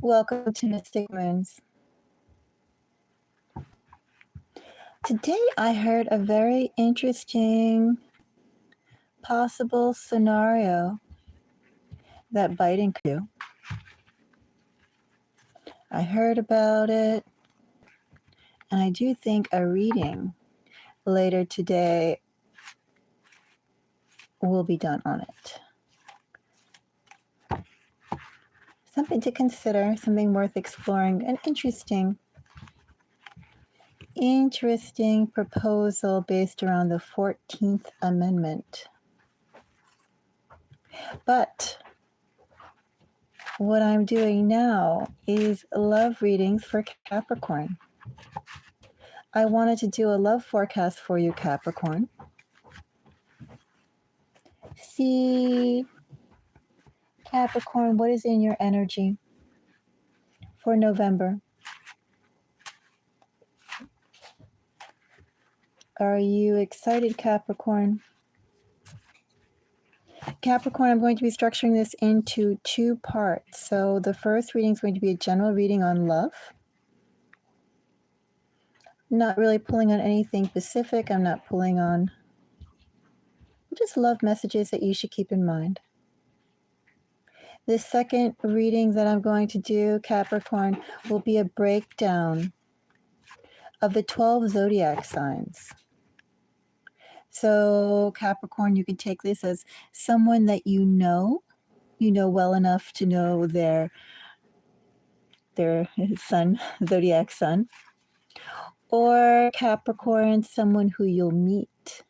Welcome to Mystic Moons. Today I heard a very interesting possible scenario that biting could do. I heard about it, and I do think a reading later today will be done on it. Something to consider, something worth exploring, an interesting proposal based around the 14th Amendment. But what I'm doing now is love readings for Capricorn. I wanted to do a love forecast for you, Capricorn. See, Capricorn, what is in your energy for November? Are you excited, Capricorn? Capricorn, I'm going to be structuring this into two parts. So the first reading is going to be a general reading on love. I'm not really pulling on anything specific. I'm not pulling on just love messages that you should keep in mind. The second reading that I'm going to do, Capricorn, will be a breakdown of the 12 zodiac signs. So Capricorn, you can take this as someone that you know well enough to know their sun, zodiac sun. Or Capricorn, someone who you'll meet.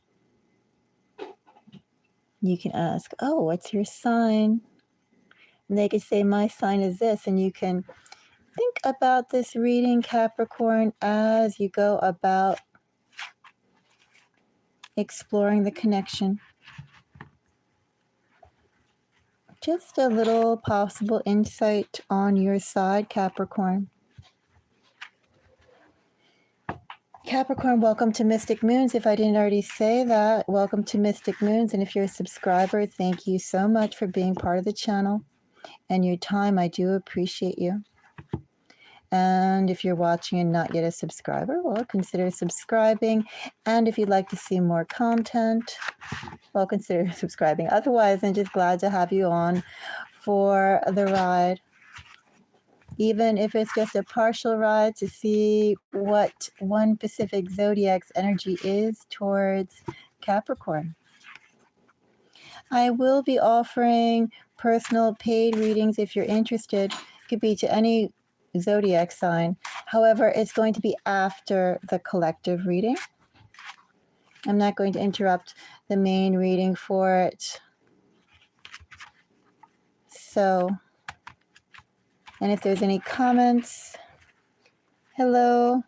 You can ask, oh, what's your sign? And they could say, my sign is this. And you can think about this reading, Capricorn, as you go about exploring the connection. Just a little possible insight on your side, Capricorn. Capricorn, welcome to Mystic Moons. If I didn't already say that, welcome to Mystic Moons. And if you're a subscriber, thank you so much for being part of the channel and your time. I do appreciate you. And if you're watching and not yet a subscriber, well, consider subscribing. And if you'd like to see more content, well, consider subscribing. Otherwise, I'm just glad to have you on for the ride. Even if it's just a partial ride to see what one Pacific Zodiac's energy is towards Capricorn. I will be offering personal paid readings if you're interested. It could be to any zodiac sign. However, it's going to be after the collective reading. I'm not going to interrupt the main reading for it. So, and if there's any comments, hello.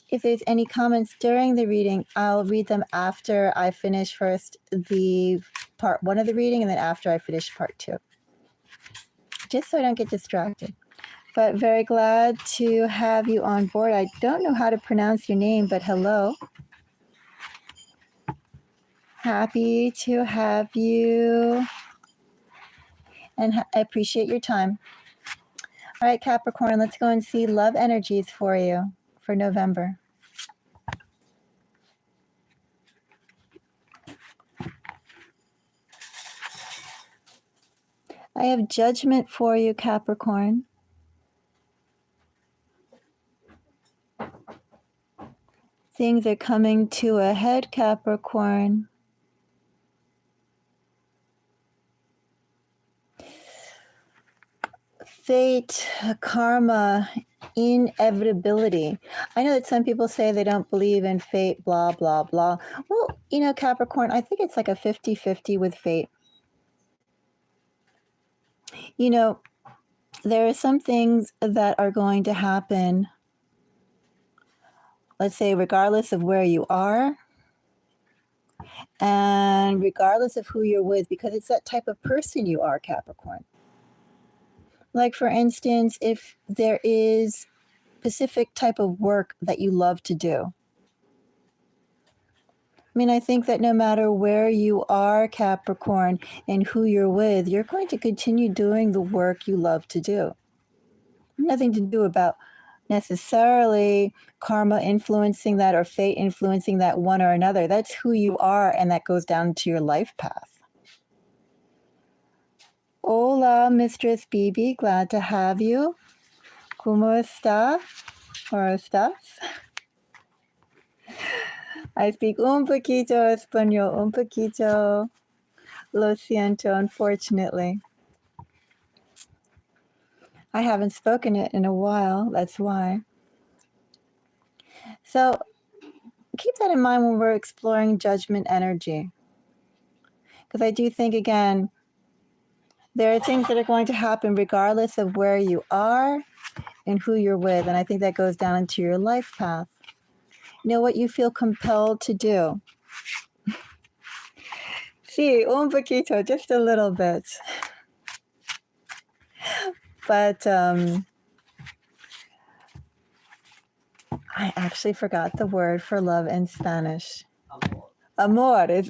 If there's any comments during the reading, I'll read them after I finish first the part 1 of the reading and then after I finish part 2. Just so I don't get distracted. But very glad to have you on board. I don't know how to pronounce your name, but hello. Happy to have you. And I appreciate your time. All right, Capricorn, let's go and see love energies for you for November. I have judgment for you, Capricorn. Things are coming to a head, Capricorn. Fate, karma, inevitability. I know that some people say they don't believe in fate, blah, blah, blah. Well, Capricorn, I think it's like a 50-50 with fate. There are some things that are going to happen, let's say, regardless of where you are and regardless of who you're with, because it's that type of person you are, Capricorn. Like, for instance, if there is a specific type of work that you love to do. I think that no matter where you are, Capricorn, and who you're with, you're going to continue doing the work you love to do. Nothing to do about necessarily karma influencing that or fate influencing that one or another. That's who you are, and that goes down to your life path. Hola, Mistress Bibi. Glad to have you. ¿Cómo está? ¿Cómo estás? I speak un poquito español, un poquito. Lo siento, unfortunately. I haven't spoken it in a while, that's why. So keep that in mind when we're exploring judgment energy. Because I do think, again, there are things that are going to happen regardless of where you are and who you're with. And I think that goes down into your life path. You know what you feel compelled to do. Sí, un poquito, just a little bit. But I actually forgot the word for love in Spanish. Amor. Is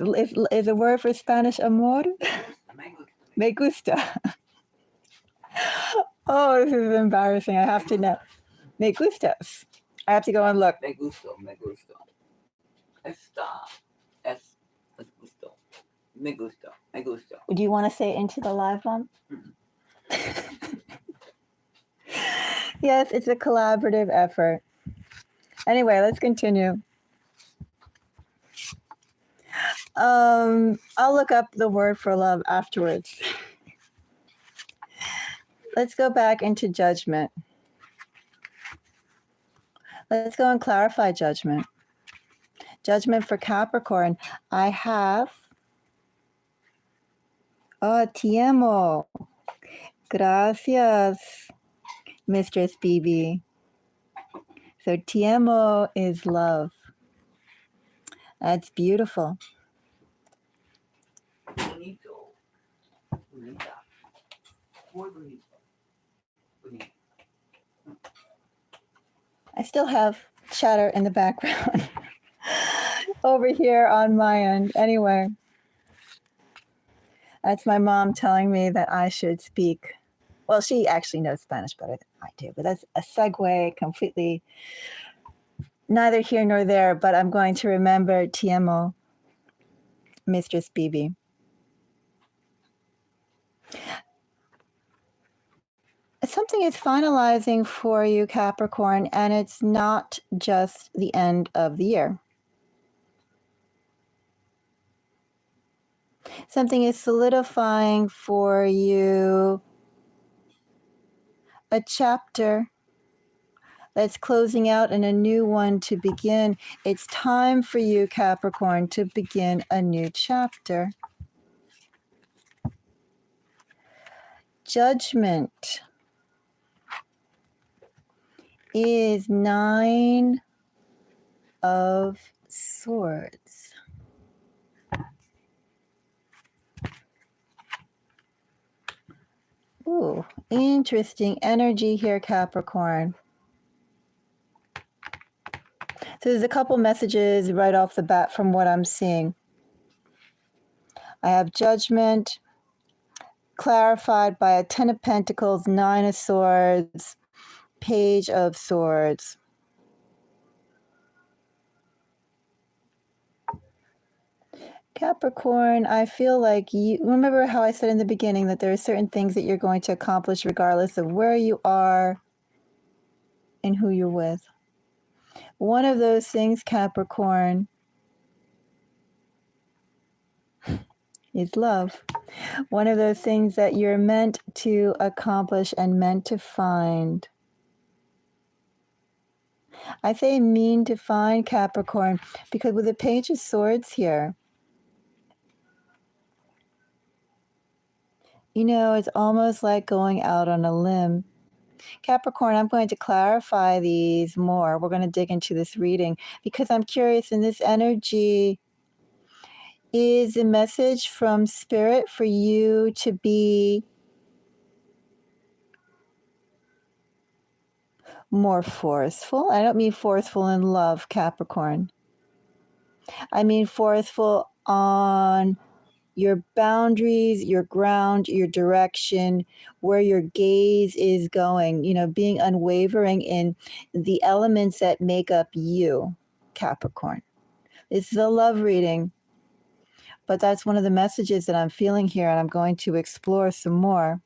a word for Spanish amor? Me gusta. Oh, this is embarrassing. I have to know. Me gustas. I have to go and look. Me gusto. Está. Es gusto. Me gusto. Do you want to say it into the live one? Yes, it's a collaborative effort. Anyway, let's continue. I'll look up the word for love afterwards. Let's go back into judgment. Let's go and clarify judgment. Judgment for Capricorn. I have... Oh, te amo. Gracias, Mistress Bibi. So te amo is love. That's beautiful. Bonito. Bonita. Muy bonito. Bonito. I still have chatter in the background over here on my end. Anyway, that's my mom telling me that I should speak. Well, she actually knows Spanish better than I do, but that's a segue, completely neither here nor there, but I'm going to remember te amo, Mistress Bibi. Something is finalizing for you, Capricorn, and it's not just the end of the year. Something is solidifying for you a chapter that's closing out and a new one to begin. It's time for you, Capricorn, to begin a new chapter. Judgment is 9 of Swords. Ooh, interesting energy here, Capricorn. So there's a couple messages right off the bat from what I'm seeing. I have Judgment clarified by a 10 of Pentacles, 9 of Swords, Page of Swords. Capricorn, I feel like you remember how I said in the beginning that there are certain things that you're going to accomplish regardless of where you are and who you're with. One of those things, Capricorn, is love. One of those things that you're meant to accomplish and meant to find. I say mean to find, Capricorn, because with the Page of Swords here, you know, it's almost like going out on a limb. Capricorn, I'm going to clarify these more. We're going to dig into this reading because I'm curious in this energy, is a message from Spirit for you to be more forceful. I don't mean forceful in love, Capricorn. I mean forceful on your boundaries, your ground, your direction, where your gaze is going, being unwavering in the elements that make up you, Capricorn. This is a love reading, but that's one of the messages that I'm feeling here, and I'm going to explore some more.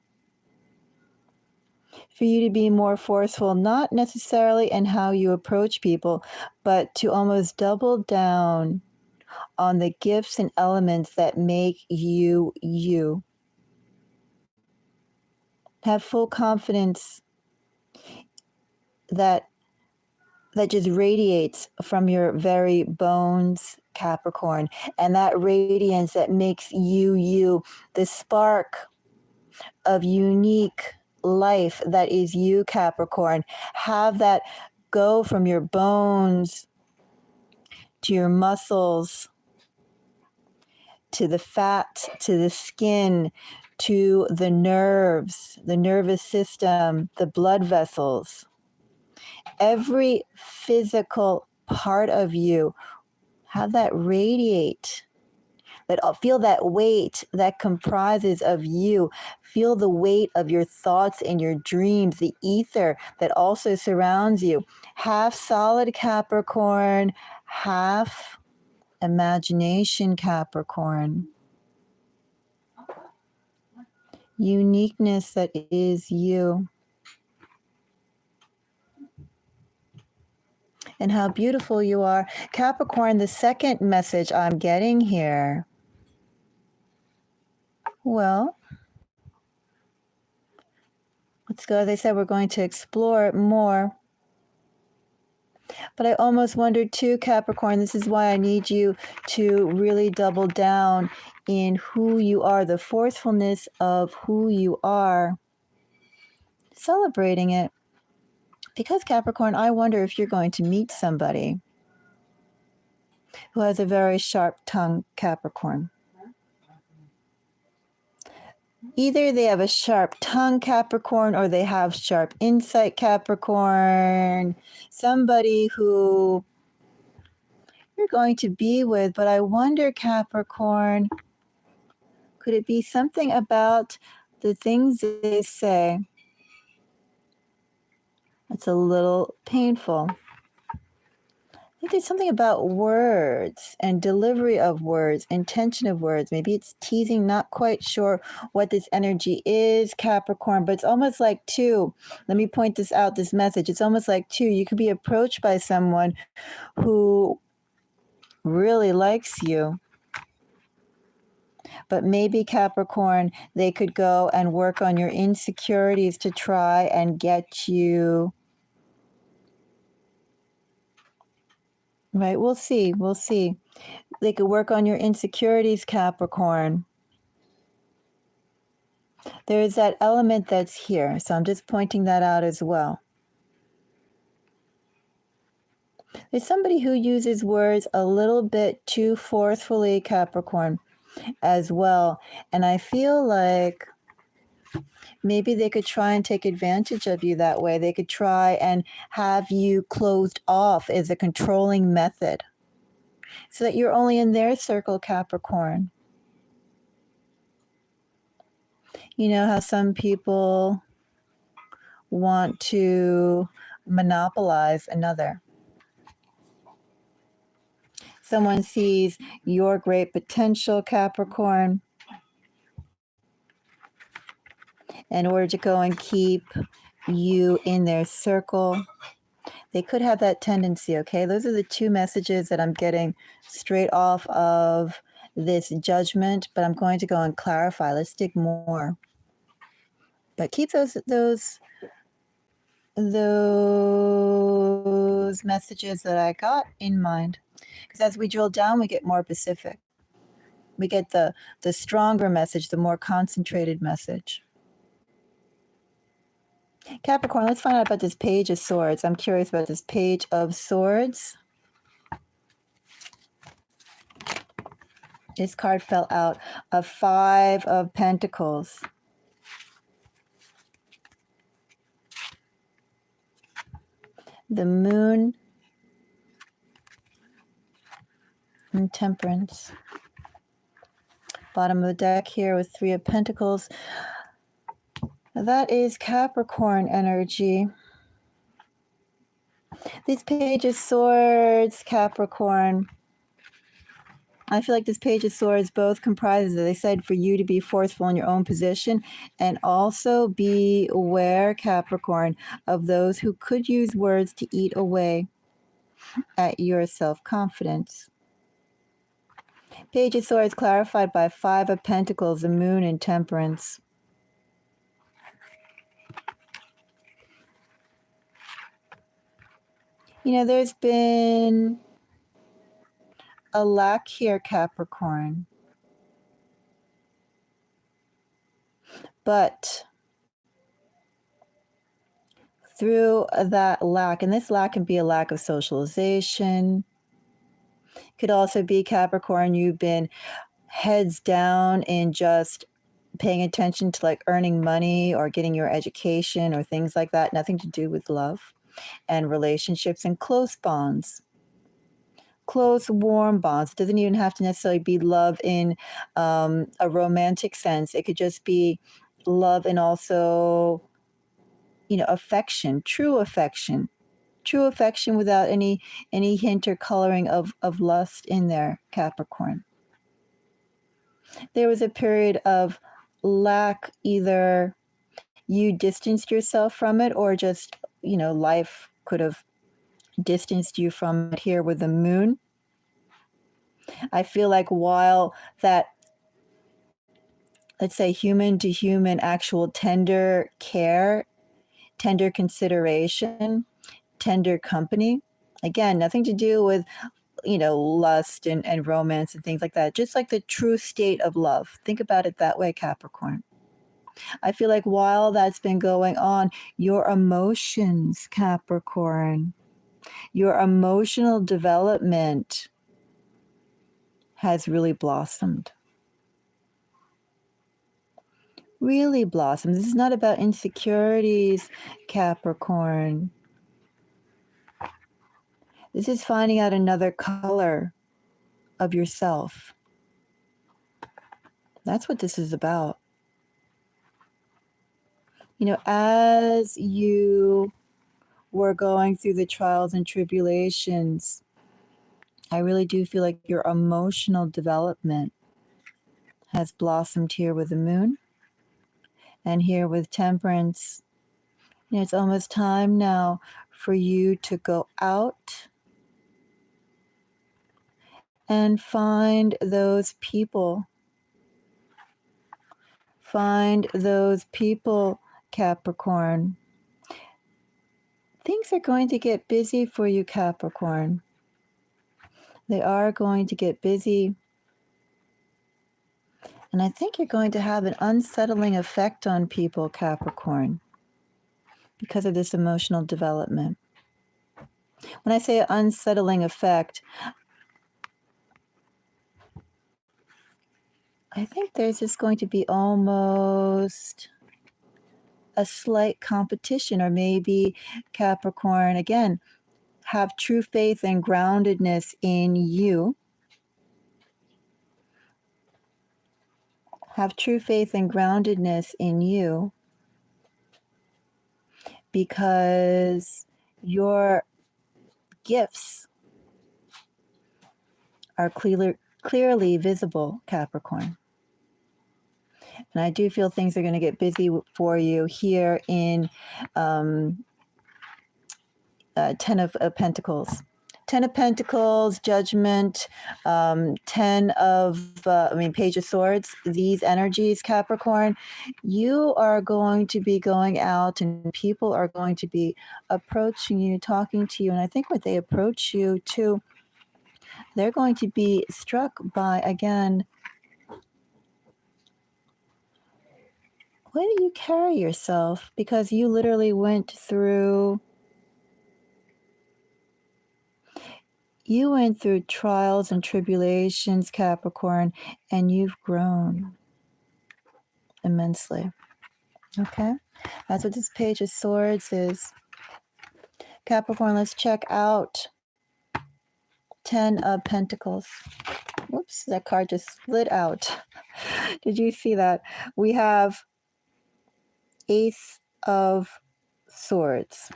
For you to be more forceful, not necessarily in how you approach people, but to almost double down on the gifts and elements that make you you. Have full confidence that just radiates from your very bones, Capricorn, and that radiance that makes you you, the spark of unique life that is you, Capricorn. Have that go from your bones to your muscles, to the fat, to the skin, to the nerves, the nervous system, the blood vessels. Every physical part of you, have that radiate. Feel that weight that comprises of you. Feel the weight of your thoughts and your dreams, the ether that also surrounds you. Half solid Capricorn, half imagination Capricorn. Uniqueness that is you. And how beautiful you are. Capricorn, the second message I'm getting here. Well, let's go. As I said, we're going to explore it more. But I almost wondered too, Capricorn, this is why I need you to really double down in who you are, the forcefulness of who you are, celebrating it. Because Capricorn, I wonder if you're going to meet somebody who has a very sharp tongue, Capricorn. Either they have a sharp tongue, Capricorn, or they have sharp insight, Capricorn. Somebody who you're going to be with, but I wonder, Capricorn, could it be something about the things they say that's a little painful? I think there's something about words and delivery of words, intention of words. Maybe it's teasing, not quite sure what this energy is, Capricorn, but it's almost like two. Let me point this out, this message. It's almost like two. You could be approached by someone who really likes you. But maybe, Capricorn, they could go and work on your insecurities to try and get you. Right, we'll see. We'll see. They could work on your insecurities, Capricorn. There is that element that's here, so I'm just pointing that out as well. There's somebody who uses words a little bit too forcefully, Capricorn, as well. And I feel like maybe they could try and take advantage of you that way. They could try and have you closed off as a controlling method so that you're only in their circle, Capricorn. You know how some people want to monopolize another. Someone sees your great potential, Capricorn, in order to go and keep you in their circle. They could have that tendency, okay? Those are the two messages that I'm getting straight off of this judgment, but I'm going to go and clarify. Let's dig more. But keep those messages that I got in mind. Because as we drill down, we get more specific. We get the stronger message, the more concentrated message. Capricorn, let's find out about this Page of Swords. I'm curious about this Page of Swords. This card fell out. A Five of Pentacles. The Moon and Temperance. Bottom of the deck here with Three of Pentacles. That is Capricorn energy. This Page of Swords, Capricorn. I feel like this Page of Swords both comprises, as I said, for you to be forceful in your own position, and also be aware, Capricorn, of those who could use words to eat away at your self-confidence. Page of Swords clarified by Five of Pentacles, the Moon, and Temperance. You know, there's been a lack here, Capricorn. But through that lack, and this lack can be a lack of socialization, could also be, Capricorn, you've been heads down in just paying attention to like earning money or getting your education or things like that, nothing to do with love and relationships and close bonds. Close, warm bonds. It doesn't even have to necessarily be love in a romantic sense. It could just be love and also, you know, affection, true affection without any hint or coloring of lust in there, Capricorn. There was a period of lack, either you distanced yourself from it or just, you know, life could have distanced you from it here with the Moon. I feel like while that, let's say, human to human, actual tender care, tender consideration, tender company, again, nothing to do with, you know, lust and romance and things like that, just like the true state of love. Think about it that way, Capricorn. I feel like while that's been going on, your emotions, Capricorn, your emotional development has really blossomed. Really blossomed. This is not about insecurities, Capricorn. This is finding out another color of yourself. That's what this is about. You know, as you were going through the trials and tribulations, I really do feel like your emotional development has blossomed here with the Moon and here with Temperance. You know, it's almost time now for you to go out and find those people. Find those people, Capricorn. Things are going to get busy for you, Capricorn. They are going to get busy. And I think you're going to have an unsettling effect on people, Capricorn, because of this emotional development. When I say unsettling effect, I think there's just going to be almost a slight competition, or maybe Capricorn, again, have true faith and groundedness in you. Have true faith and groundedness in you because your gifts are clearly visible, Capricorn. And I do feel things are going to get busy for you here in Ten of Pentacles. 10 of Pentacles, Judgment, 10 of, Page of Swords, these energies, Capricorn, you are going to be going out and people are going to be approaching you, talking to you. And I think when they approach you too, they're going to be struck by, again, the way that you carry yourself, because you literally went through trials and tribulations, Capricorn, and you've grown immensely. Okay? That's what this Page of Swords is. Capricorn, let's check out 10 of Pentacles. Whoops, that card just slid out. Did you see that? We have Ace of Swords,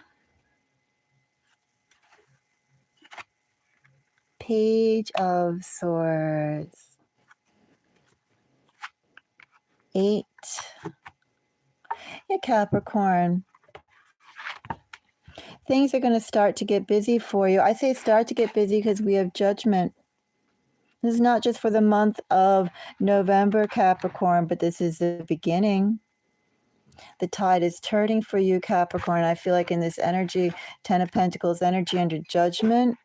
Page of Swords, 8. Yeah, Capricorn. Things are going to start to get busy for you. I say start to get busy because we have Judgment. This is not just for the month of November, Capricorn, but this is the beginning. The tide is turning for you, Capricorn. I feel like in this energy, 10 of Pentacles energy under Judgment,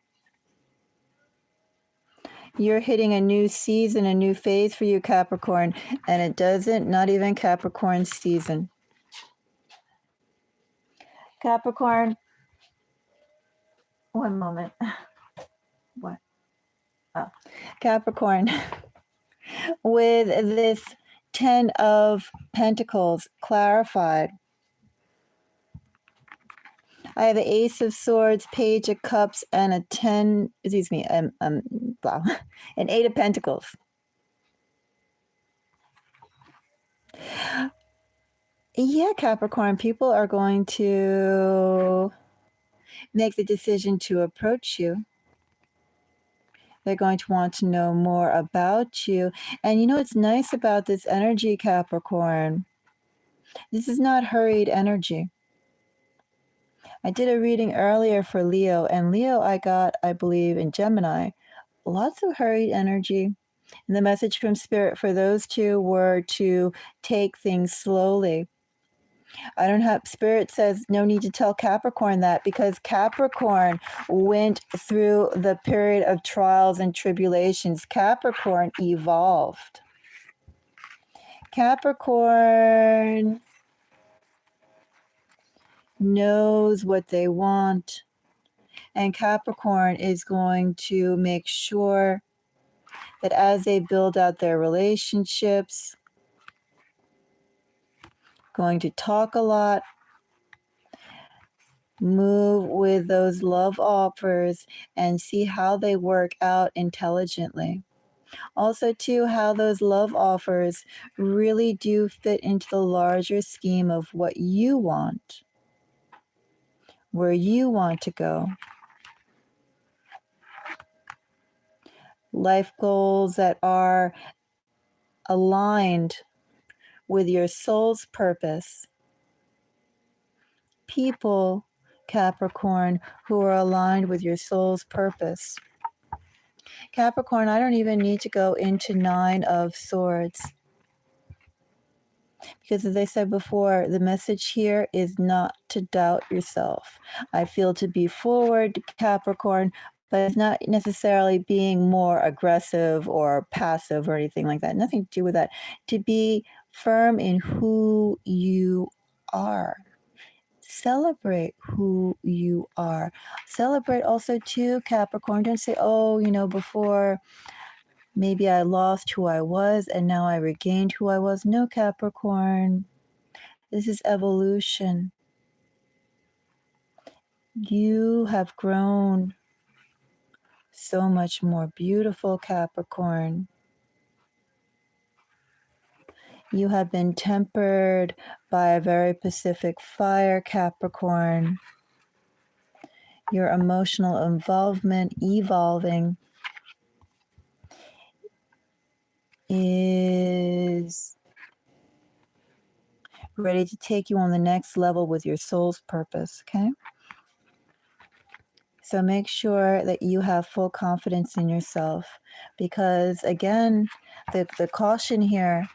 you're hitting a new season, a new phase for you, Capricorn. And it doesn't, not even Capricorn season. Capricorn, one moment. What? Oh, Capricorn, with this 10 of Pentacles clarified, I have an Ace of Swords, Page of Cups, and a 10, excuse me, wow, an 8 of Pentacles. Yeah, Capricorn, people are going to make the decision to approach you. They're going to want to know more about you. And you know what's nice about this energy, Capricorn? This is not hurried energy. I did a reading earlier for Leo, and Leo I got, I believe, in Gemini, lots of hurried energy. And the message from Spirit for those two were to take things slowly. I don't have, Spirit says no need to tell Capricorn that because Capricorn went through the period of trials and tribulations. Capricorn evolved. Capricorn knows what they want. And Capricorn is going to make sure that as they build out their relationships, going to talk a lot, move with those love offers and see how they work out intelligently. Also, too, how those love offers really do fit into the larger scheme of what you want, where you want to go. Life goals that are aligned with your soul's purpose. People, Capricorn, who are aligned with your soul's purpose. Capricorn, I don't even need to go into 9 of Swords. Because as I said before, the message here is not to doubt yourself. I feel to be forward, Capricorn, but it's not necessarily being more aggressive or passive or anything like that. Nothing to do with that. To be firm in who you are. Celebrate who you are. Celebrate also too, Capricorn. Don't say, oh, before maybe I lost who I was and now I regained who I was. No, Capricorn. This is evolution. You have grown so much more beautiful, Capricorn. You have been tempered by a very Pacific fire, Capricorn. Your emotional involvement, evolving, is ready to take you on the next level with your soul's purpose, okay? So make sure that you have full confidence in yourself because, again, the caution here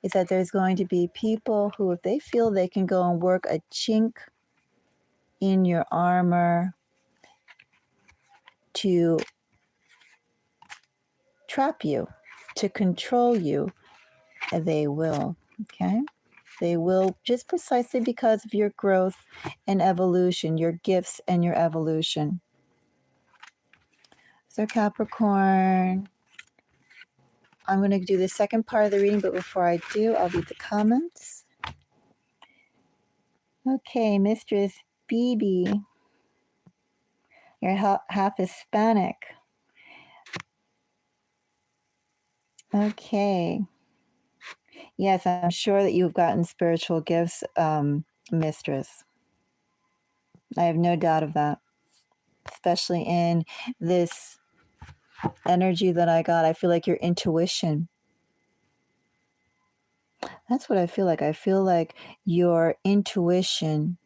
is that there's going to be people who, if they feel they can go and work a chink in your armor to trap you, to control you, they will, okay? They will, just precisely because of your growth and evolution, your gifts and your evolution. So Capricorn, I'm going to do the second part of the reading, but before I do, I'll read the comments. Okay, Mistress BB, you're half Hispanic. Okay. Yes, I'm sure that you've gotten spiritual gifts, mistress. I have no doubt of that, especially in this energy that I got. I feel like your intuition. That's what I feel like. I feel like your intuition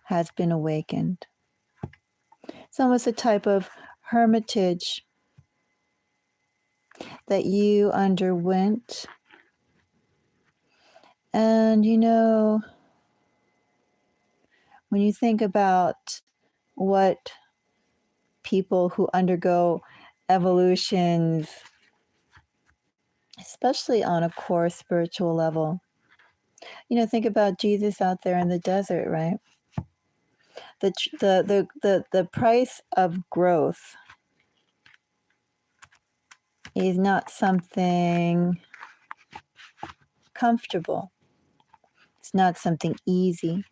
has been awakened. It's almost a type of hermitage that you underwent. And when you think about what people who undergo evolutions, especially on a core spiritual level, think about Jesus out there in the desert, right? The price of growth is not something comfortable. It's not something easy.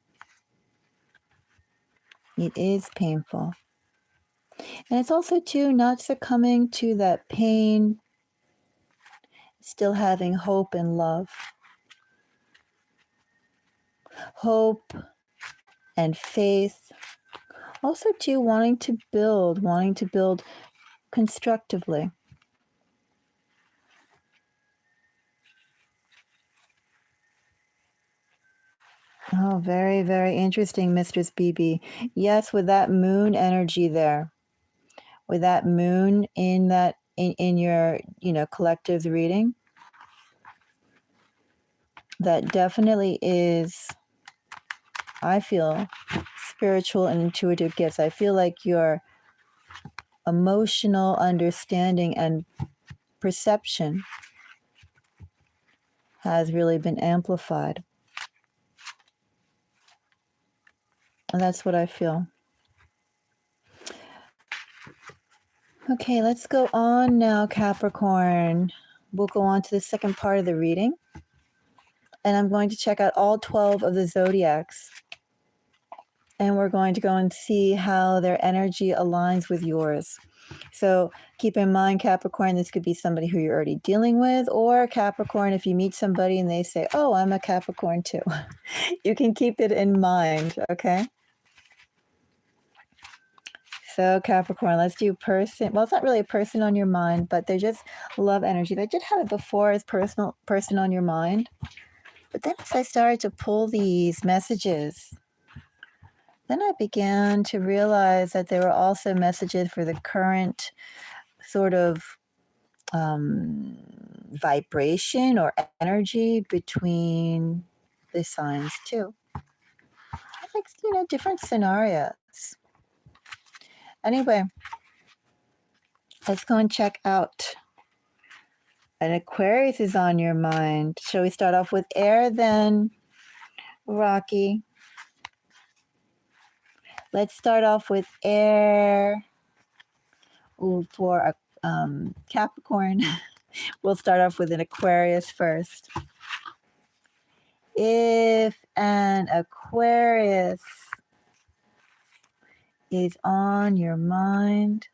It is painful. And it's also, too, not succumbing to that pain, still having hope and love. Hope and faith. Also, too, wanting to build constructively. Oh, very, very interesting, Mistress BB. Yes, with that moon energy there, with that moon in your collective reading, that definitely is, I feel, spiritual and intuitive gifts. I feel like your emotional understanding and perception has really been amplified. And that's what I feel. Okay, let's go on now, Capricorn. We'll go on to the second part of the reading. And I'm going to check out all 12 of the zodiacs. And we're going to go and see how their energy aligns with yours. So keep in mind, Capricorn, this could be somebody who you're already dealing with, or Capricorn, if you meet somebody and they say, oh, I'm a Capricorn too. You can keep it in mind, okay? So Capricorn, let's do person. Well, it's not really a person on your mind, but they're just love energy. I did have it before as person on your mind. But then as I started to pull these messages, then I began to realize that there were also messages for the current sort of vibration or energy between the signs too. Like, different scenarios. Anyway, let's go and check out. An Aquarius is on your mind. Shall we start off with air then, Rocky? Let's start off with air. Ooh, for a Capricorn, we'll start off with an Aquarius first. If an Aquarius is on your mind,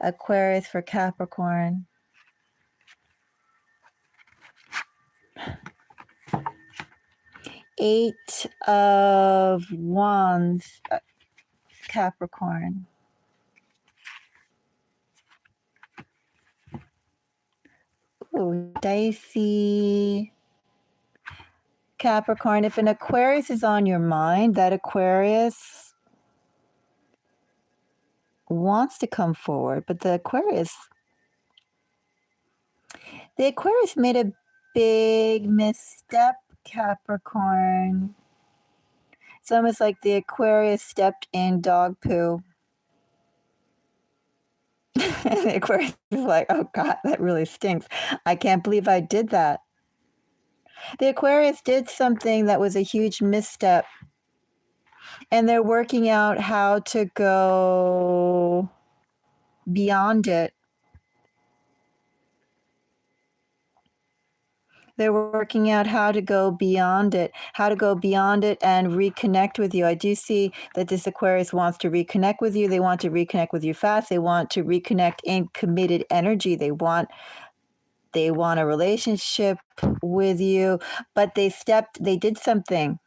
Aquarius for Capricorn. Eight of Wands, Capricorn. Ooh, dicey. Capricorn, if an Aquarius is on your mind, that Aquarius wants to come forward, but the Aquarius made a big misstep, Capricorn. It's almost like the Aquarius stepped in dog poo. And the Aquarius is like, oh God, that really stinks. I can't believe I did that. The Aquarius did something that was a huge misstep. And they're working out how to go beyond it. They're working out how to go beyond it, and reconnect with you. I do see that this Aquarius wants to reconnect with you. They want to reconnect with you fast. They want to reconnect in committed energy. They want a relationship with you, but they did something.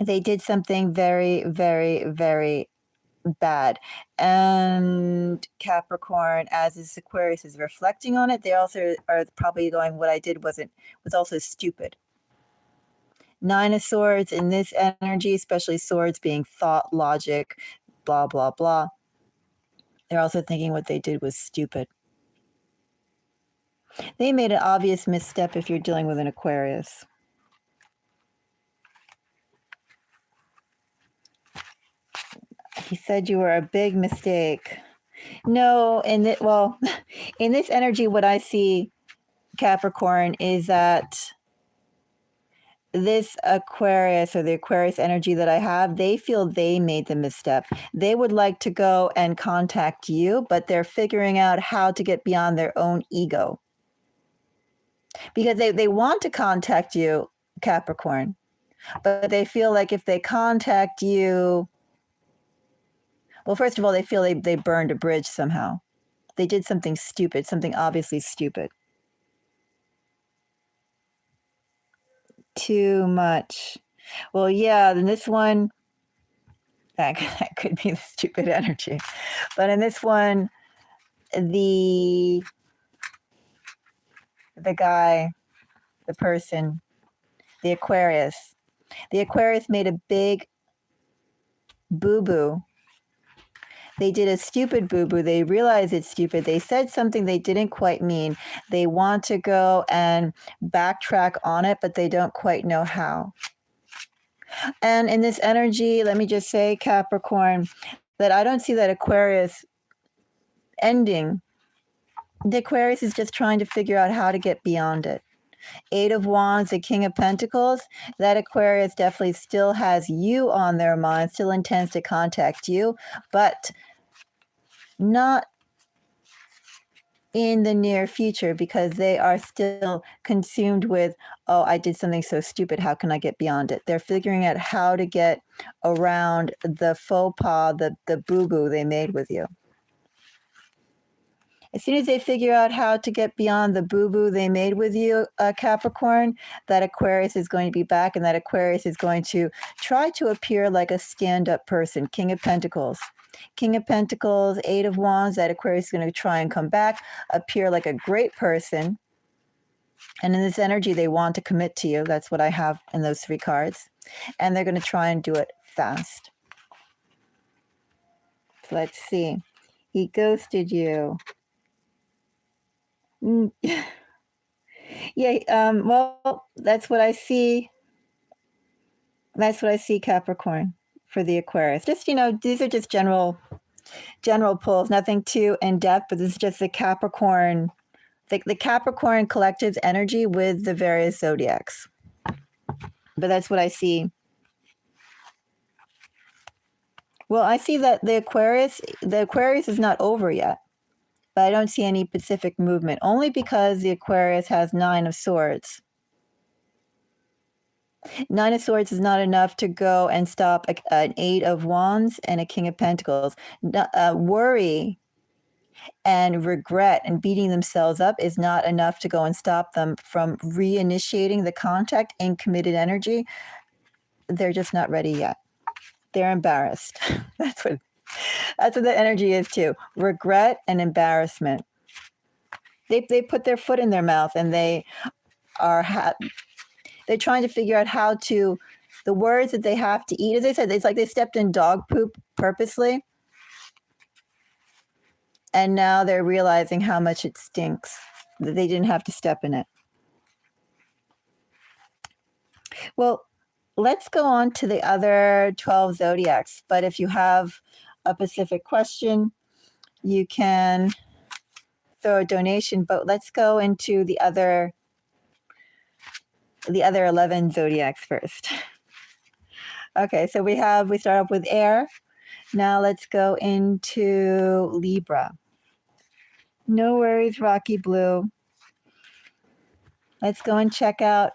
They did something very, very, very bad. And Capricorn, as this Aquarius is reflecting on it, they also are probably going, what I did was also stupid. Nine of Swords in this energy, especially swords being thought, logic, blah, blah, blah. They're also thinking what they did was stupid. They made an obvious misstep if you're dealing with an Aquarius. He said you were a big mistake. No, in this energy, what I see, Capricorn, is that this Aquarius, or the Aquarius energy that I have, they feel they made the misstep. They would like to go and contact you, but they're figuring out how to get beyond their own ego. Because they want to contact you, Capricorn, but they feel like if they contact you, well, first of all, they feel they burned a bridge somehow. They did something stupid, something obviously stupid. Too much. Well, yeah, then this one, that could be the stupid energy. But in this one, the guy, the person, the Aquarius made a big boo-boo. They did a stupid boo-boo. They realize it's stupid. They said something they didn't quite mean. They want to go and backtrack on it, but they don't quite know how. And in this energy, let me just say, Capricorn, that I don't see that Aquarius ending. The Aquarius is just trying to figure out how to get beyond it. Eight of Wands, the King of Pentacles, that Aquarius definitely still has you on their mind, still intends to contact you, but not in the near future, because they are still consumed with, oh, I did something so stupid, how can I get beyond it? They're figuring out how to get around the faux pas, the boo-boo they made with you. As soon as they figure out how to get beyond the boo-boo they made with you, Capricorn, that Aquarius is going to be back, and that Aquarius is going to try to appear like a stand-up person. King of Pentacles. King of Pentacles, Eight of Wands, that Aquarius is going to try and come back, appear like a great person. And in this energy, they want to commit to you. That's what I have in those three cards. And they're going to try and do it fast. So let's see. He ghosted you. Yeah, well, that's what I see. That's what I see, Capricorn, for the Aquarius. Just, these are just general pulls, nothing too in depth, but this is just the Capricorn, the Capricorn collective's energy with the various zodiacs. But that's what I see. Well, I see that the Aquarius is not over yet, but I don't see any Pacific movement, only because the Aquarius has Nine of Swords. Nine of Swords is not enough to go and stop an Eight of Wands and a King of Pentacles. Worry and regret and beating themselves up is not enough to go and stop them from reinitiating the contact in committed energy. They're just not ready yet. They're embarrassed. That's what the energy is too. Regret and embarrassment. They put their foot in their mouth, and they are they're trying to figure out how to, the words that they have to eat. As I said, it's like they stepped in dog poop purposely. And now they're realizing how much it stinks, that they didn't have to step in it. Well, let's go on to the other 12 zodiacs. But if you have a specific question, you can throw a donation. But let's go into the other 11 zodiacs first. Okay, so we start off with air. Now let's go into Libra. No worries, Rocky Blue. Let's go and check out.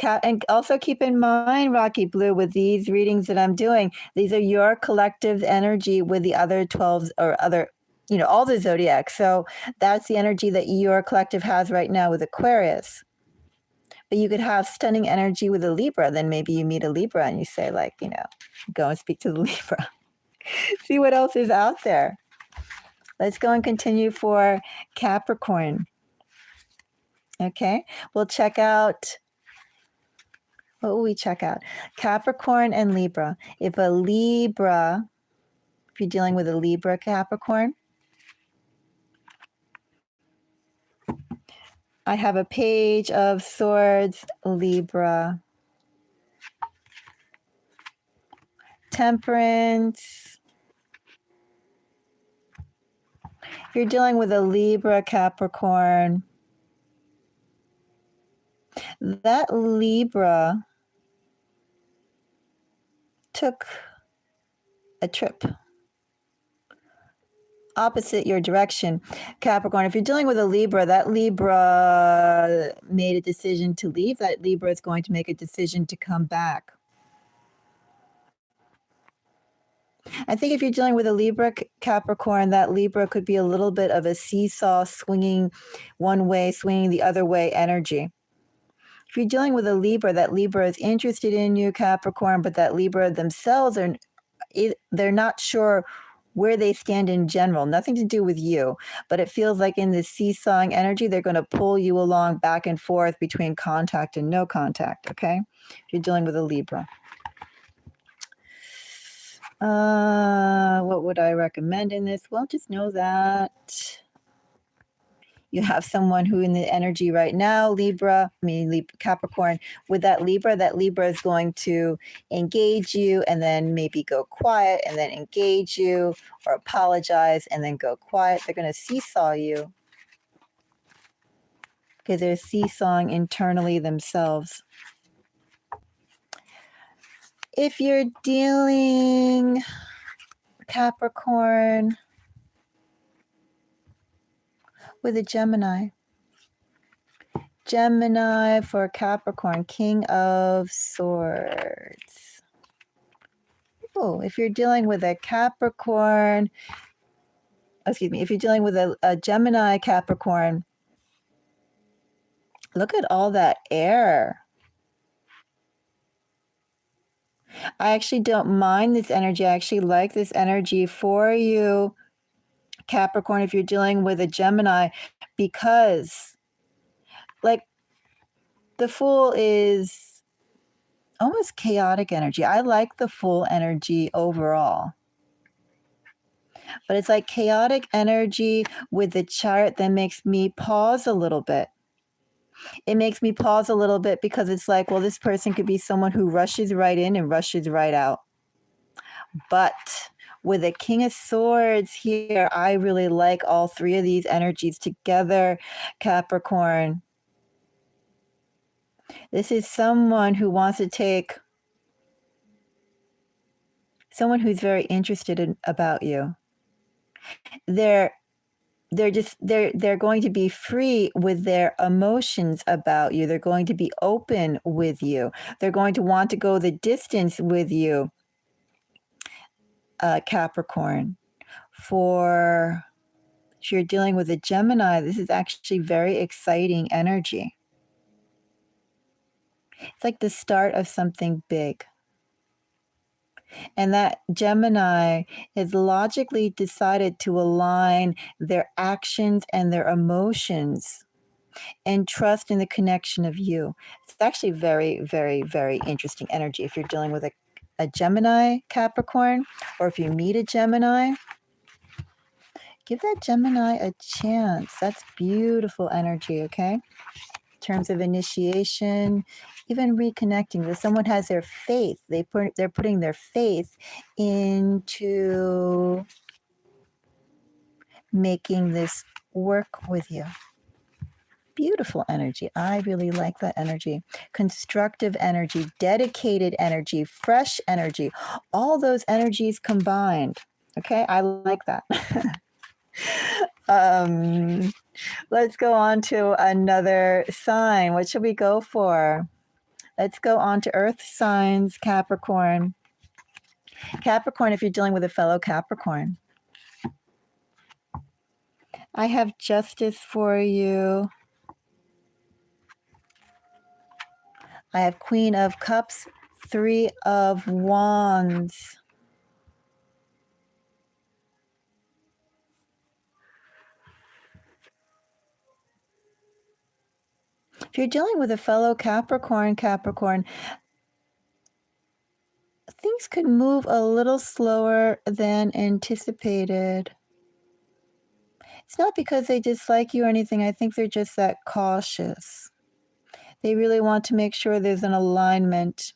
And also keep in mind, Rocky Blue, with these readings that I'm doing, these are your collective energy with the other 12s or other, all the zodiac. So that's the energy that your collective has right now with Aquarius. But you could have stunning energy with a Libra. Then maybe you meet a Libra and you say, like, go and speak to the Libra. See what else is out there. Let's go and continue for Capricorn. Okay, we'll check out. What will we check out? Capricorn and Libra. If you're dealing with a Libra Capricorn, I have a Page of Swords, Libra. Temperance. If you're dealing with a Libra Capricorn, that Libra took a trip opposite your direction. Capricorn, if you're dealing with a Libra, that Libra made a decision to leave. That Libra is going to make a decision to come back. I think if you're dealing with a Libra Capricorn, that Libra could be a little bit of a seesaw, swinging one way, swinging the other way energy. If you're dealing with a Libra, that Libra is interested in you, Capricorn, but that Libra themselves they're not sure where they stand in general. Nothing to do with you, but it feels like in this seesawing energy, they're going to pull you along back and forth between contact and no contact, okay? If you're dealing with a Libra. What would I recommend in this? Well, just know that you have someone who in the energy right now, Capricorn, with that Libra is going to engage you and then maybe go quiet and then engage you or apologize and then go quiet. They're going to seesaw you because they're seesawing internally themselves. If you're dealing, Capricorn, with a Gemini for Capricorn, King of Swords. Oh, if you're dealing with a Capricorn, if you're dealing with a Gemini Capricorn, look at all that air. I actually don't mind this energy. I actually like this energy for you, Capricorn, if you're dealing with a Gemini, because like the Fool is almost chaotic energy. I like the Fool energy overall. But it's like chaotic energy with the chart that makes me pause a little bit. It makes me pause a little bit because it's like, well, this person could be someone who rushes right in and rushes right out. But with a King of Swords here, I really like all three of these energies together, Capricorn. This is someone who wants to take, someone who's very interested about you. They're going to be free with their emotions about you. They're going to be open with you. They're going to want to go the distance with you, Capricorn. If you're dealing with a Gemini, this is actually very exciting energy. It's like the start of something big. And that Gemini has logically decided to align their actions and their emotions and trust in the connection of you. It's actually very, very, very interesting energy. If you're dealing with a Gemini Capricorn, or if you meet a Gemini, give that Gemini a chance. That's beautiful energy, okay? In terms of initiation, even reconnecting. If someone has their faith, they're putting their faith into making this work with you. Beautiful energy. I really like that energy. Constructive energy, dedicated energy, fresh energy, all those energies combined. Okay, I like that. Let's go on to another sign. What should we go for? Let's go on to earth signs, Capricorn. Capricorn, if you're dealing with a fellow Capricorn. I have justice for you. I have Queen of Cups, Three of Wands. If you're dealing with a fellow Capricorn, things could move a little slower than anticipated. It's not because they dislike you or anything. I think they're just that cautious. They really want to make sure there's an alignment.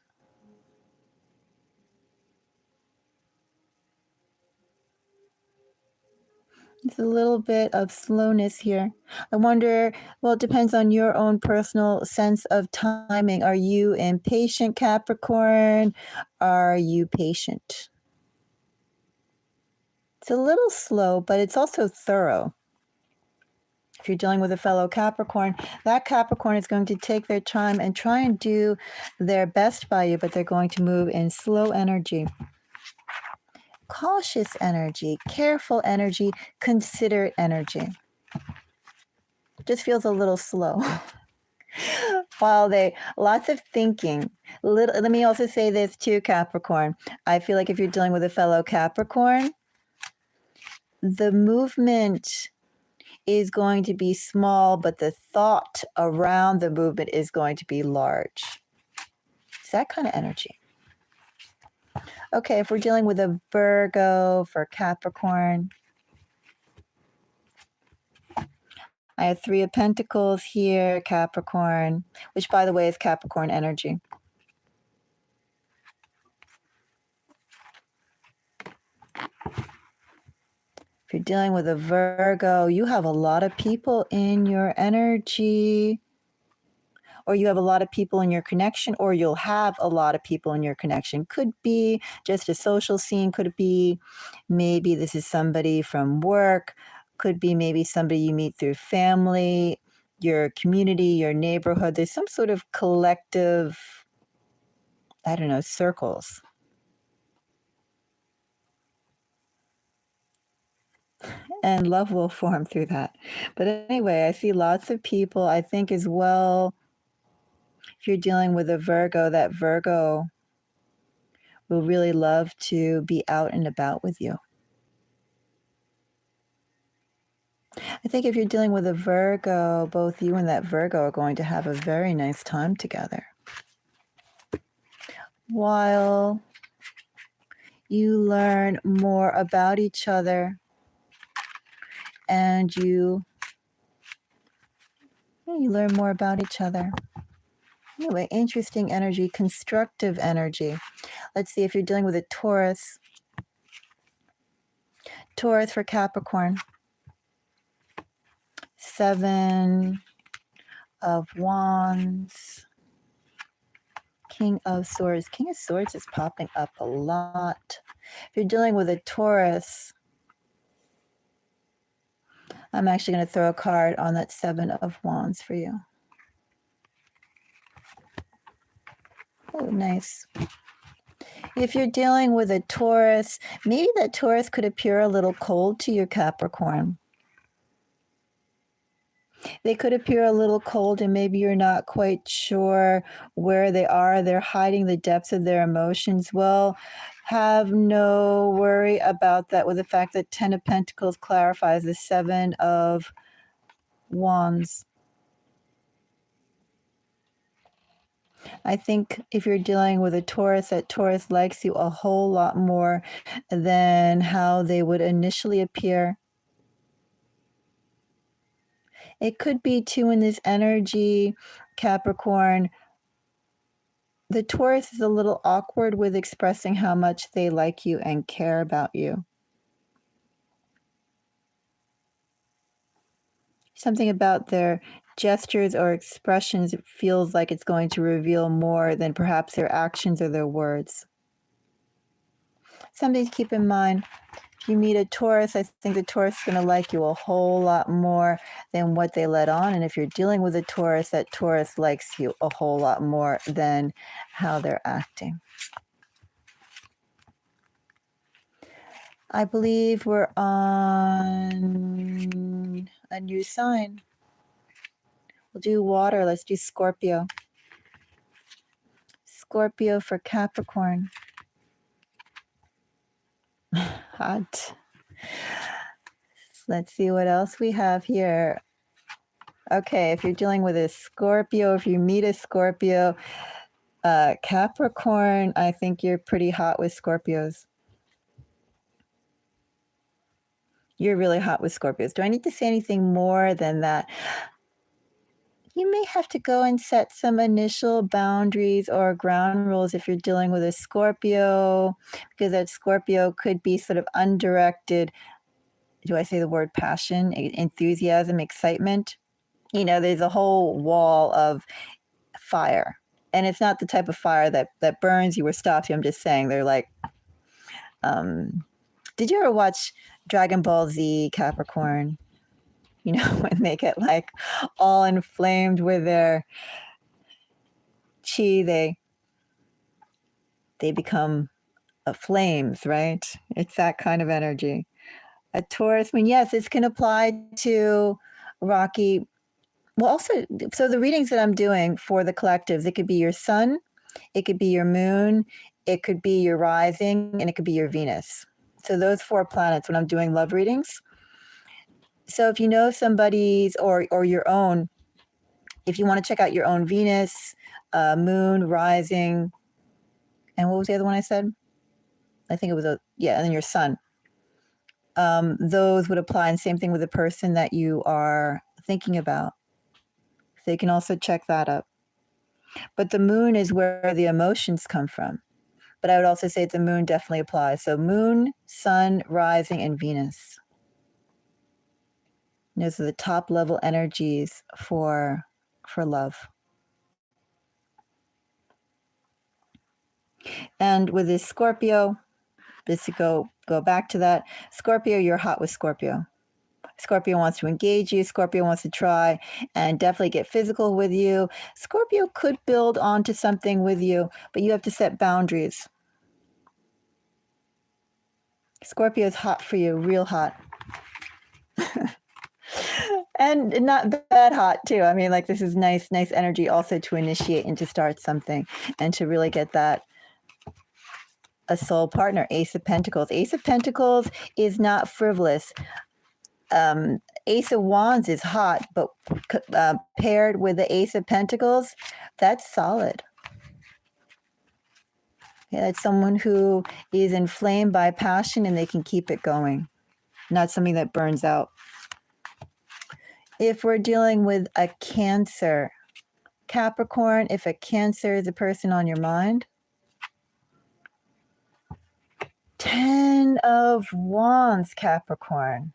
It's a little bit of slowness here. I wonder, well, it depends on your own personal sense of timing. Are you impatient, Capricorn? Are you patient? It's a little slow, but it's also thorough. If you're dealing with a fellow Capricorn, that Capricorn is going to take their time and try and do their best by you, but they're going to move in slow energy. Cautious energy, careful energy, considerate energy. Just feels a little slow. While lots of thinking. Let me also say this too, Capricorn. I feel like if you're dealing with a fellow Capricorn, the movement is going to be small, but the thought around the movement is going to be large. It's that kind of energy. Okay, if we're dealing with a Virgo for Capricorn, I have Three of Pentacles here, Capricorn, which by the way is Capricorn energy. If you're dealing with a Virgo, you have a lot of people in your energy, or you have a lot of people in your connection, or you'll have a lot of people in your connection. Could be just a social scene, could be maybe this is somebody from work, could be maybe somebody you meet through family, your community, your neighborhood. There's some sort of collective, I don't know, circles. And love will form through that. But anyway, I see lots of people, I think as well, if you're dealing with a Virgo, that Virgo will really love to be out and about with you. I think if you're dealing with a Virgo, both you and that Virgo are going to have a very nice time together. While you learn more about each other and you learn more about each other. Anyway, interesting energy, constructive energy. Let's see if you're dealing with a Taurus. Taurus for Capricorn. Seven of Wands. King of Swords. King of Swords is popping up a lot. If you're dealing with a Taurus, I'm actually going to throw a card on that Seven of Wands for you. Oh, nice. If you're dealing with a Taurus, maybe that Taurus could appear a little cold to your Capricorn. They could appear a little cold and maybe you're not quite sure where they are. They're hiding the depths of their emotions. Well, have no worry about that with the fact that Ten of Pentacles clarifies the Seven of Wands. I think if you're dealing with a Taurus, that Taurus likes you a whole lot more than how they would initially appear. It could be too in this energy, Capricorn. The Taurus is a little awkward with expressing how much they like you and care about you. Something about their gestures or expressions feels like it's going to reveal more than perhaps their actions or their words. Something to keep in mind. you meet a Taurus, I think the Taurus is going to like you a whole lot more than what they let on. And if you're dealing with a Taurus, that Taurus likes you a whole lot more than how they're acting. I believe we're on a new sign. We'll do water. Let's do Scorpio. Scorpio for Capricorn. Hot. Let's see what else we have here. Okay, if you're dealing with a Scorpio, if you meet a Scorpio, Capricorn, I think you're pretty hot with Scorpios. You're really hot with Scorpios. Do I need to say anything more than that? You may have to go and set some initial boundaries or ground rules if you're dealing with a Scorpio, because that Scorpio could be sort of undirected. Do I say the word passion, enthusiasm, excitement? You know, there's a whole wall of fire. And it's not the type of fire that burns you or stops you. I'm just saying they're like, did you ever watch Dragon Ball Z, Capricorn? You know, when they get like all inflamed with their chi, they become flames, right? It's that kind of energy. A Taurus, I mean, yes, this can apply to Rocky. Well, also, so the readings that I'm doing for the collectives, it could be your sun, it could be your moon, it could be your rising, and it could be your Venus. So those 4 planets when I'm doing love readings. So if you know somebody's or your own, if you want to check out your own Venus, moon, rising, and what was the other one I said? I think it was and then your sun. Those would apply, and same thing with the person that you are thinking about. So you can also check that up. But the moon is where the emotions come from. But I would also say the moon definitely applies. So moon, sun, rising, and Venus. Those are the top level energies for love. And with this Scorpio, just to go back to that, Scorpio, you're hot with Scorpio. Scorpio wants to engage you. Scorpio wants to try and definitely get physical with you. Scorpio could build onto something with you, but you have to set boundaries. Scorpio is hot for you, real hot. And not bad hot too. I mean, like this is nice energy also to initiate and to start something and to really get that a soul partner. Ace of Pentacles. Ace of Pentacles is not frivolous. Ace of Wands is hot, but paired with the Ace of Pentacles, that's solid. Yeah, that's someone who is inflamed by passion and they can keep it going. Not something that burns out. If we're dealing with a Cancer, Capricorn, if a Cancer is a person on your mind, 10 of Wands, Capricorn.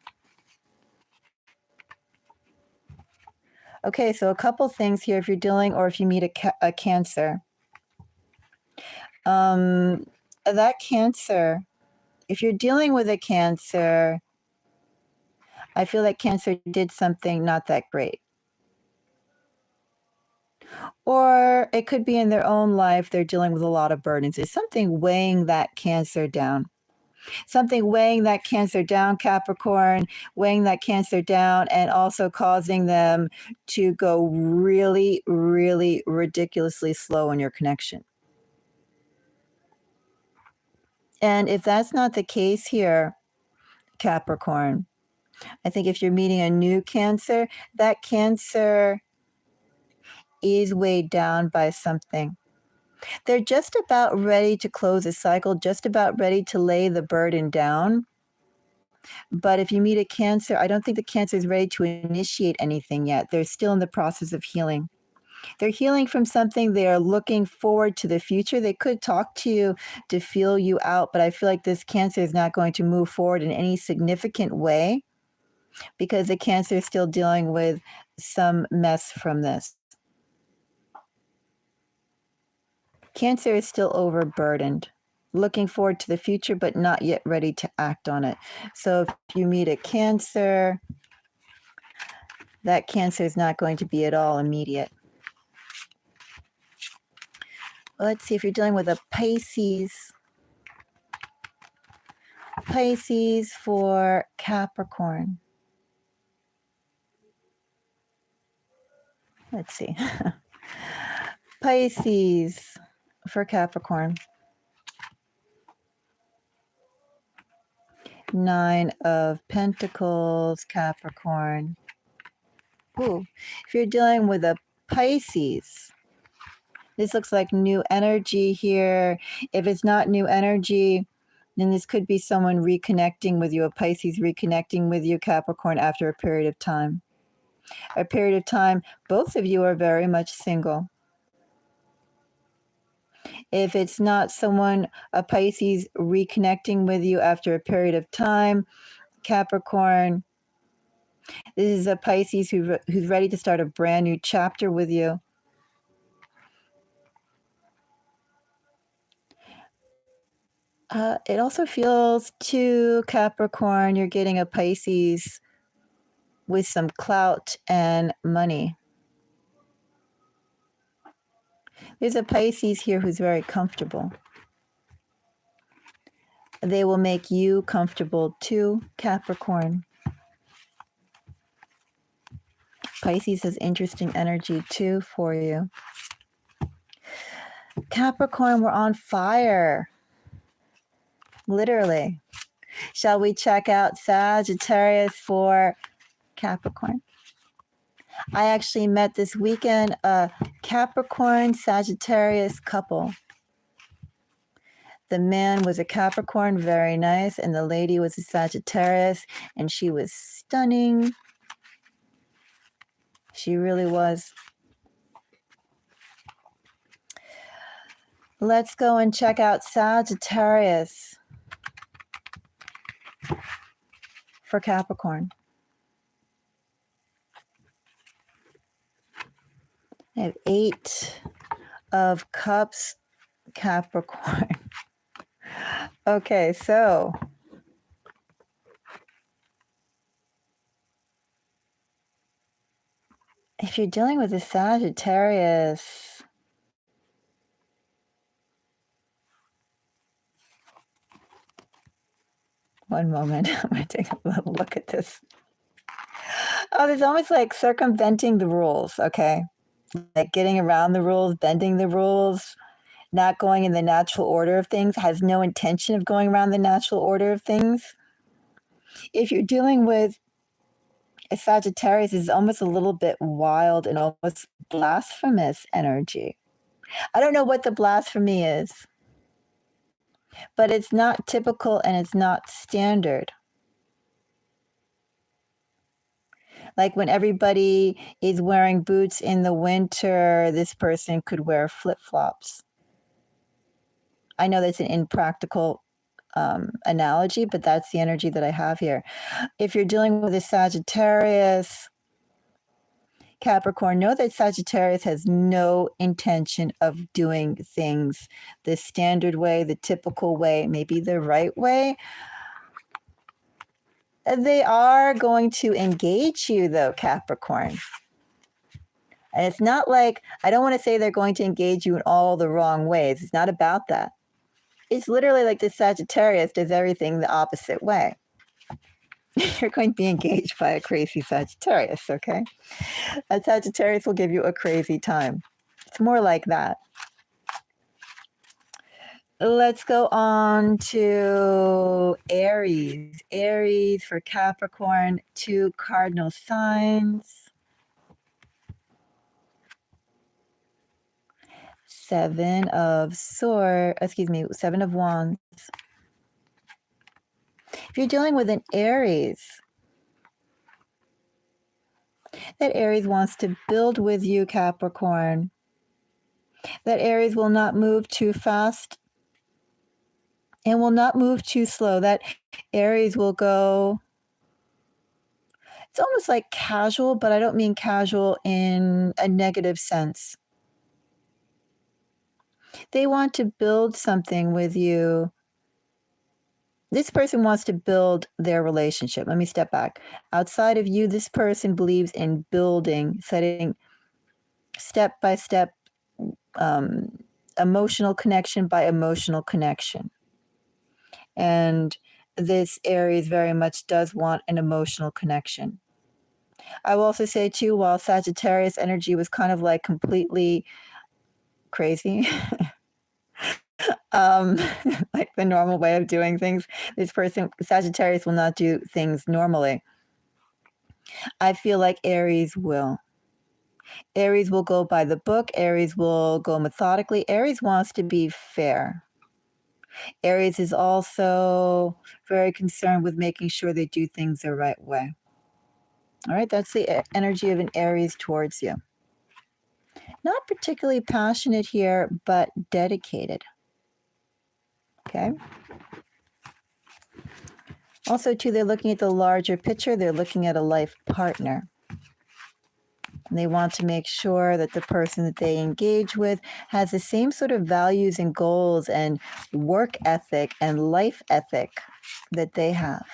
Okay, so a couple things here if you're dealing or if you meet a Cancer. That Cancer, if you're dealing with a Cancer, I feel like Cancer did something not that great. Or it could be in their own life, they're dealing with a lot of burdens. It's something weighing that Cancer down. Something weighing that Cancer down, Capricorn, weighing that Cancer down and also causing them to go really, really ridiculously slow in your connection. And if that's not the case here, Capricorn, I think if you're meeting a new Cancer, that Cancer is weighed down by something. They're just about ready to close a cycle, just about ready to lay the burden down. But if you meet a Cancer, I don't think the Cancer is ready to initiate anything yet. They're still in the process of healing. They're healing from something. They are looking forward to the future. They could talk to you to feel you out, but I feel like this Cancer is not going to move forward in any significant way because the Cancer is still dealing with some mess from this. Cancer is still overburdened. looking forward to the future, but not yet ready to act on it. So if you meet a Cancer, that Cancer is not going to be at all immediate. Let's see if you're dealing with a Pisces. Pisces for Capricorn. Let's see. Pisces for Capricorn. 9 of Pentacles, Capricorn. Ooh, if you're dealing with a Pisces, this looks like new energy here. If it's not new energy, then this could be someone reconnecting with you, a Pisces reconnecting with you, Capricorn, after a period of time. A period of time, both of you are very much single. If it's not someone, a Pisces reconnecting with you after a period of time, Capricorn, this is a Pisces who's ready to start a brand new chapter with you. It also feels to Capricorn, you're getting a Pisces with some clout and money. There's a Pisces here who's very comfortable. They will make you comfortable too, Capricorn. Pisces has interesting energy too for you. Capricorn, we're on fire. Literally. Shall we check out Sagittarius for Capricorn? I actually met this weekend a Capricorn Sagittarius couple. The man was a Capricorn, very nice, and the lady was a Sagittarius, and she was stunning. She really was. Let's go and check out Sagittarius for Capricorn. I have 8 of Cups, Capricorn. Okay, so if you're dealing with a Sagittarius, one moment, I'm going to take a little look at this. Oh, there's almost like circumventing the rules, okay? Like getting around the rules, bending the rules, not going in the natural order of things, has no intention of going around the natural order of things. If you're dealing with a Sagittarius, it's almost a little bit wild and almost blasphemous energy. I don't know what the blasphemy is, but it's not typical and it's not standard. Like when everybody is wearing boots in the winter, this person could wear flip-flops. I know that's an impractical analogy, but that's the energy that I have here. If you're dealing with a Sagittarius, Capricorn, know that Sagittarius has no intention of doing things the standard way, the typical way, maybe the right way. They are going to engage you, though, Capricorn. And it's not like, I don't want to say they're going to engage you in all the wrong ways. It's not about that. It's literally like the Sagittarius does everything the opposite way. You're going to be engaged by a crazy Sagittarius, okay? A Sagittarius will give you a crazy time. It's more like that. Let's go on to Aries. Aries for Capricorn, 2 cardinal signs. 7 of Wands. If you're dealing with an Aries, that Aries wants to build with you, Capricorn. That Aries will not move too fast and will not move too slow. That Aries will go, it's almost like casual, but I don't mean casual in a negative sense. They want to build something with you. This person wants to build their relationship. Let me step back. Outside of you, this person believes in building, setting step by step, emotional connection by emotional connection. And this Aries very much does want an emotional connection. I will also say too, while Sagittarius energy was kind of like completely crazy, like the normal way of doing things, this person, Sagittarius, will not do things normally. I feel like Aries will. Aries will go by the book. Aries will go methodically. Aries wants to be fair. Aries is also very concerned with making sure they do things the right way. All right, that's the energy of an Aries towards you. Not particularly passionate here, but dedicated. Okay. Also, too, they're looking at the larger picture. They're looking at a life partner. And they want to make sure that the person that they engage with has the same sort of values and goals and work ethic and life ethic that they have.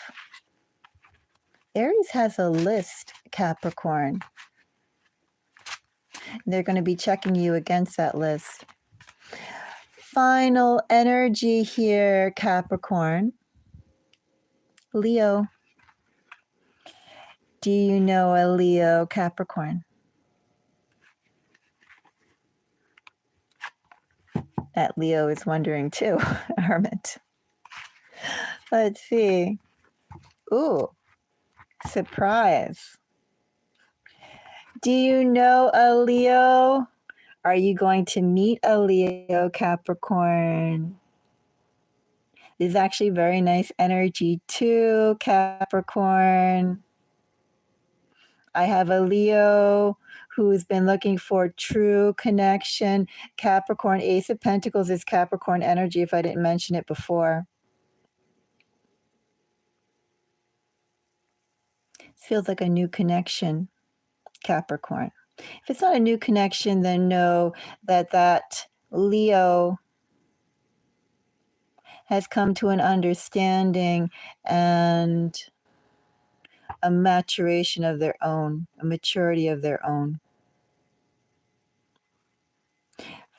Aries has a list, Capricorn. They're going to be checking you against that list. Final energy here, Capricorn. Leo. Do you know a Leo, Capricorn? That Leo is wondering too, Hermit. Let's see. Ooh, surprise. Do you know a Leo? Are you going to meet a Leo, Capricorn? This is actually very nice energy too, Capricorn. I have a Leo who's been looking for true connection. Capricorn, Ace of Pentacles is Capricorn energy if I didn't mention it before. It feels like a new connection, Capricorn. If it's not a new connection, then know that Leo has come to an understanding and a maturation of their own, a maturity of their own.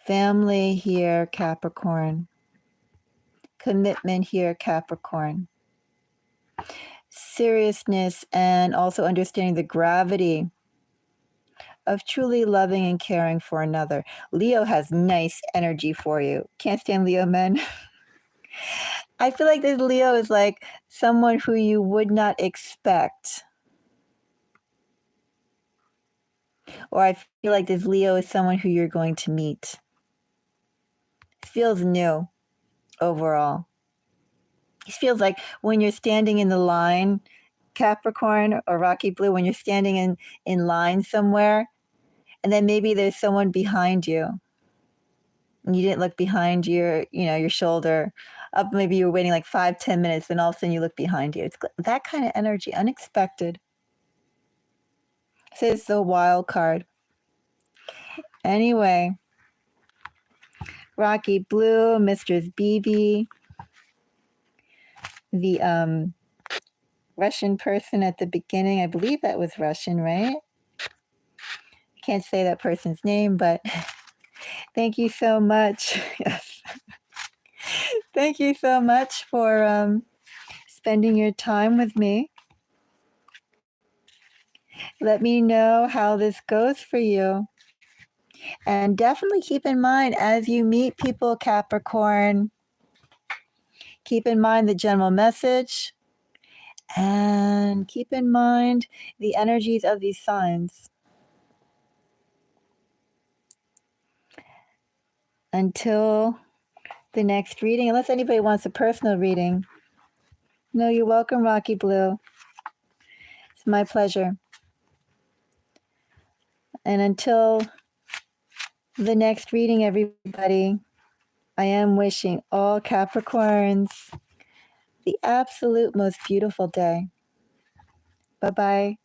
Family here, Capricorn. Commitment here, Capricorn. Seriousness and also understanding the gravity of truly loving and caring for another. Leo has nice energy for you. Can't stand Leo men. I feel like this Leo is like someone who you would not expect. Or I feel like this Leo is someone who you're going to meet. It feels new overall. It feels like when you're standing in the line, Capricorn or Rocky Blue, when you're standing in line somewhere, and then maybe there's someone behind you, and you didn't look behind your shoulder. Up, maybe you were waiting like 5-10 minutes, then all of a sudden you look behind you. It's that kind of energy, unexpected. So it's the wild card. Anyway, Rocky Blue, Mistress BB, the Russian person at the beginning. I believe that was Russian, right? I can't say that person's name, but thank you so much. Yes. Thank you so much for spending your time with me. Let me know how this goes for you. And definitely keep in mind as you meet people, Capricorn, keep in mind the general message and keep in mind the energies of these signs. Until the next reading, unless anybody wants a personal reading. No, you're welcome, Rocky Blue. It's my pleasure. And until the next reading, everybody, I am wishing all Capricorns the absolute most beautiful day. Bye-bye.